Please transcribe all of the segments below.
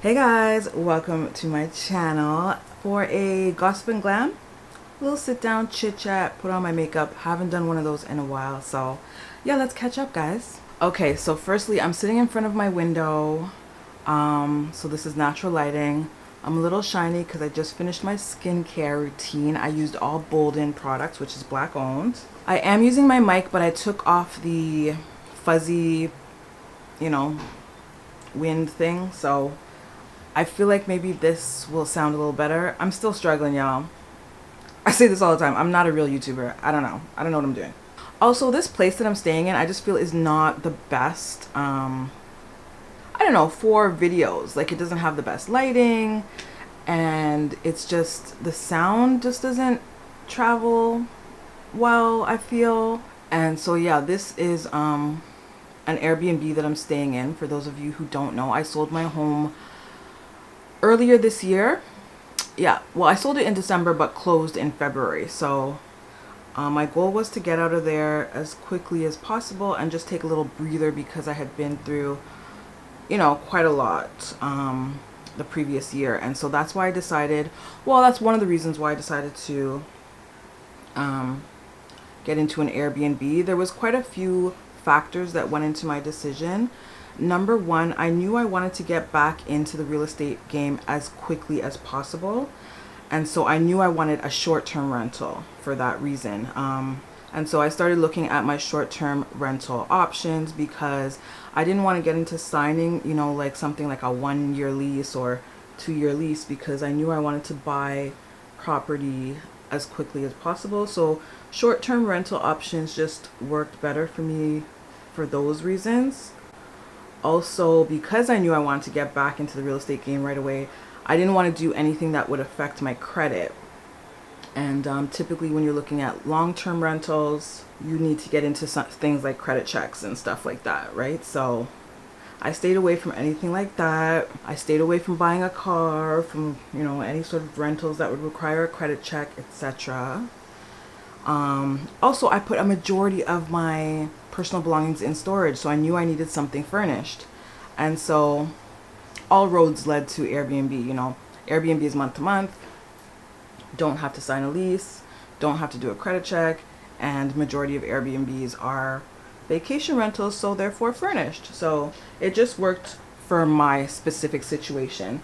Hey guys, welcome to my channel for a gossip and glam. We'll sit down, chit chat, put on my makeup. Haven't done one of those in a while, so yeah, let's catch up, guys. Okay, so firstly, I'm sitting in front of my window. So this is natural lighting. I'm a little shiny because I just finished my skincare routine. I used all Bolden products, which is black owned. I am using my mic, but I took off the fuzzy, wind thing, so I feel like maybe this will sound a little better. I'm still struggling, y'all. I say this all the time. I'm not a real YouTuber. I don't know what I'm doing. Also, this place that I'm staying in, I just feel is not the best, I don't know, for videos. Like, it doesn't have the best lighting, and it's just, the sound just doesn't travel well, I feel. And so, yeah, this is an Airbnb that I'm staying in. For those of you who don't know, I sold my home earlier this year. Yeah, well, I sold it in December but closed in February. So my goal was to get out of there as quickly as possible and just take a little breather because I had been through, quite a lot the previous year. And so that's why I decided, well, that's one of the reasons why I decided to get into an Airbnb. There was quite a few factors that went into my decision. Number one, I knew I wanted to get back into the real estate game as quickly as possible. And so I knew I wanted a short-term rental for that reason. And so I started looking at my short-term rental options because I didn't want to get into signing, like something like a 1-year lease or 2-year lease, because I knew I wanted to buy property as quickly as possible. So short-term rental options just worked better for me for those reasons. Also, because I knew I wanted to get back into the real estate game right away, I didn't want to do anything that would affect my credit. And typically when you're looking at long-term rentals, you need to get into things like credit checks and stuff like that, right? So I stayed away from anything like that. I stayed away from buying a car, from, any sort of rentals that would require a credit check, etc. Also, I put a majority of my personal belongings in storage, so I knew I needed something furnished. And so all roads led to Airbnb. Airbnb is month to month, don't have to sign a lease, don't have to do a credit check, and majority of Airbnbs are vacation rentals, so therefore furnished. So it just worked for my specific situation.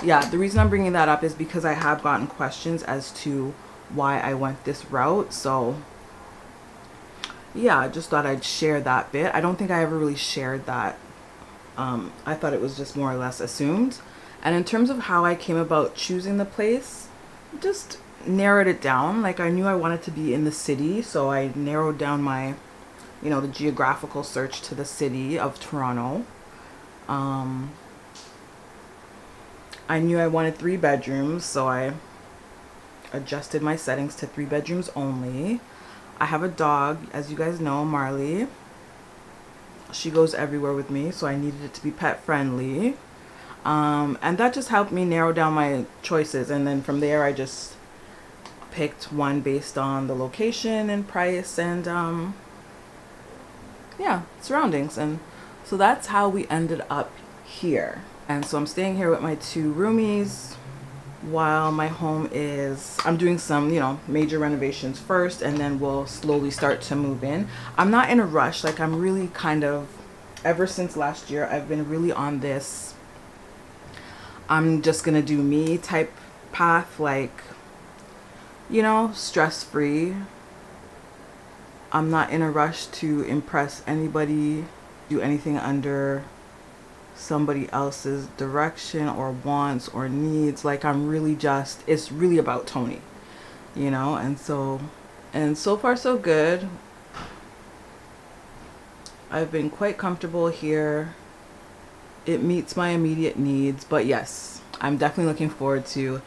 Yeah, the reason I'm bringing that up is because I have gotten questions as to why I went this route. So yeah, I just thought I'd share that bit. I don't think I ever really shared that. I thought it was just more or less assumed. And in terms of how I came about choosing the place, just narrowed it down. Like, I knew I wanted to be in the city, so I narrowed down my, the geographical search to the city of Toronto. I knew I wanted 3 bedrooms, so I adjusted my settings to 3 bedrooms only. I have a dog, as you guys know, Marley. She goes everywhere with me, so I needed it to be pet friendly. And that just helped me narrow down my choices. And then from there, I just picked one based on the location and price and, surroundings. And so that's how we ended up here. And so I'm staying here with my 2 roomies while my home is, I'm doing some, major renovations first, and then we'll slowly start to move in. I'm not in a rush. Like, I'm really kind of, ever since last year, I've been really on this, I'm just gonna do me type path, like, stress-free. I'm not in a rush to impress anybody, do anything under somebody else's direction or wants or needs. Like, I'm really just, it's really about Toni, and so far so good. I've been quite comfortable here. It meets my immediate needs, but yes, I'm definitely looking forward to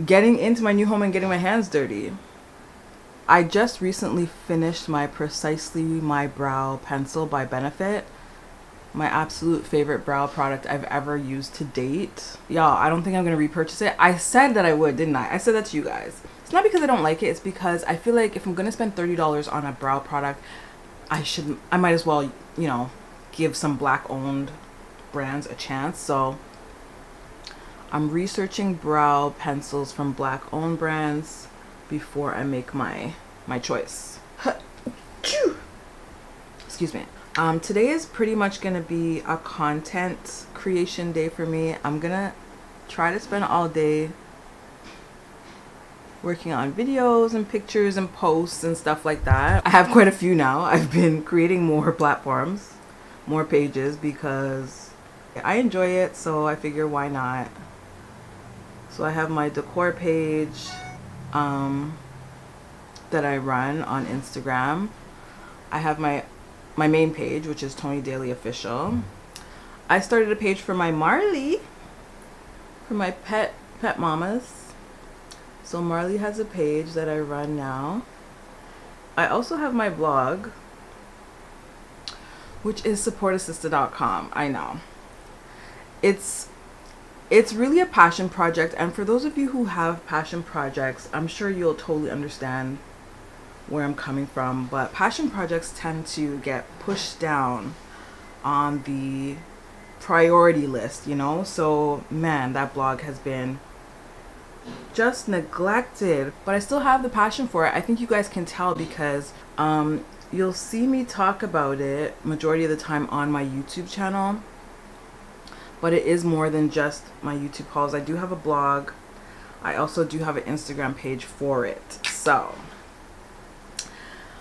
getting into my new home and getting my hands dirty. I just recently finished my Precisely My Brow pencil by Benefit. My absolute favorite brow product I've ever used to date. Y'all, I don't think I'm going to repurchase it. I said that I would, didn't I? I said that to you guys. It's not because I don't like it. It's because I feel like if I'm going to spend $30 on a brow product, I might as well, give some black owned brands a chance. So I'm researching brow pencils from black owned brands before I make my choice. Excuse me. Today is pretty much gonna be a content creation day for me. I'm gonna try to spend all day working on videos and pictures and posts and stuff like that. I have quite a few now. I've been creating more platforms, more pages, because I enjoy it, so I figure why not. So I have my decor page that I run on Instagram. I have my main page, which is Toni Daley Official. I started a page for my Marley, for my pet mamas. So Marley has a page that I run now. I also have my blog, which is supportassista.com. I know. It's really a passion project, and for those of you who have passion projects, I'm sure you'll totally understand where I'm coming from, but passion projects tend to get pushed down on the priority list, you know? So man, that blog has been just neglected, but I still have the passion for it. I think you guys can tell because you'll see me talk about it majority of the time on my YouTube channel, but it is more than just my YouTube hauls. I do have a blog. I also do have an Instagram page for it. So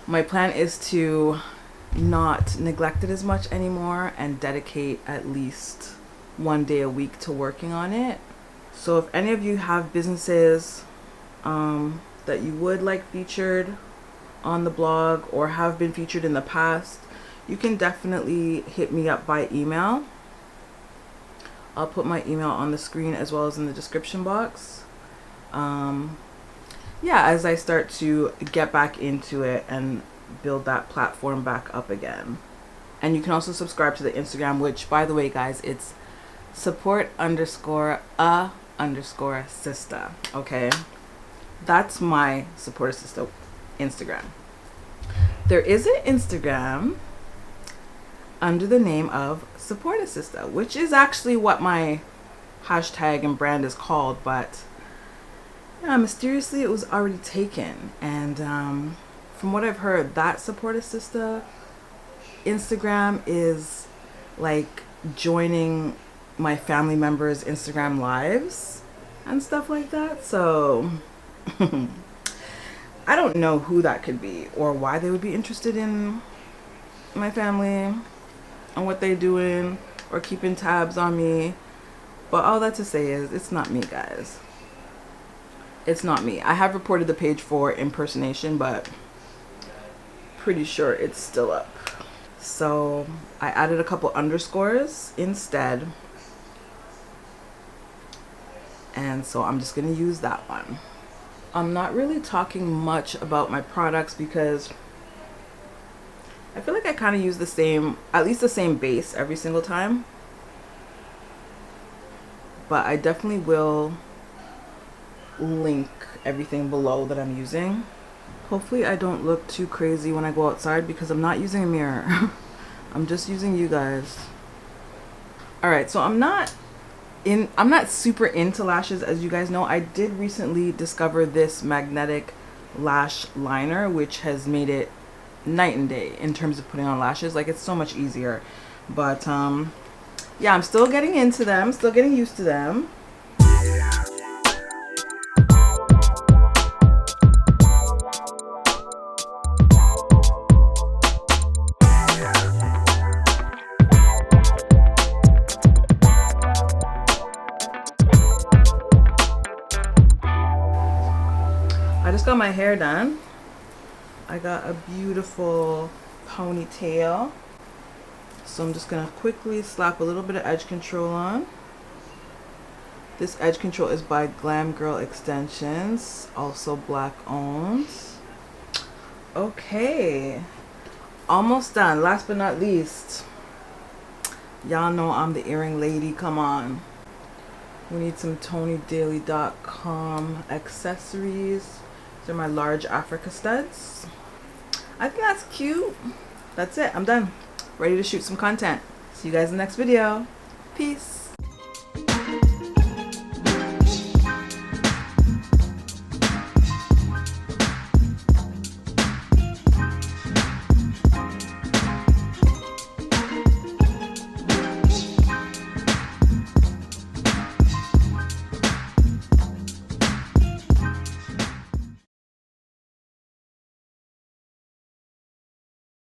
my plan is to not neglect it as much anymore and dedicate at least one day a week to working on it. So if any of you have businesses that you would like featured on the blog or have been featured in the past, you can definitely hit me up by email. I'll put my email on the screen as well as in the description box. Yeah, as I start to get back into it and build that platform back up again. And you can also subscribe to the Instagram, which, by the way, guys, it's support_a_sista. Okay, that's my support sister Instagram. There is an Instagram under the name of Support Assista, which is actually what my hashtag and brand is called, but yeah, mysteriously it was already taken. And from what I've heard, that Support Assista Instagram is like joining my family members' Instagram lives and stuff like that. So I don't know who that could be or why they would be interested in my family and what they're doing or keeping tabs on me. But all that to say is, it's not me, guys. It's not me. I have reported the page for impersonation, but pretty sure it's still up. So I added a couple underscores instead. And so I'm just going to use that one. I'm not really talking much about my products because I feel like I kind of use the same, at least the same base every single time. But I definitely will link everything below that I'm using. Hopefully I don't look too crazy when I go outside because I'm not using a mirror. I'm just using you guys. Alright, so I'm not super into lashes, as you guys know. I did recently discover this magnetic lash liner, which has made it night and day in terms of putting on lashes. Like, it's so much easier. But yeah, I'm still getting into them, still getting used to them. I just got my hair done. I got a beautiful ponytail. So I'm just gonna quickly slap a little bit of edge control on. This edge control is by Glam Girl Extensions, also black owned. Okay, almost done. Last but not least, y'all know I'm the earring lady. Come on. We need some ToniDaley.com accessories. These are my large Africa studs. I think that's cute. That's it. I'm done. Ready to shoot some content. See you guys in the next video. Peace.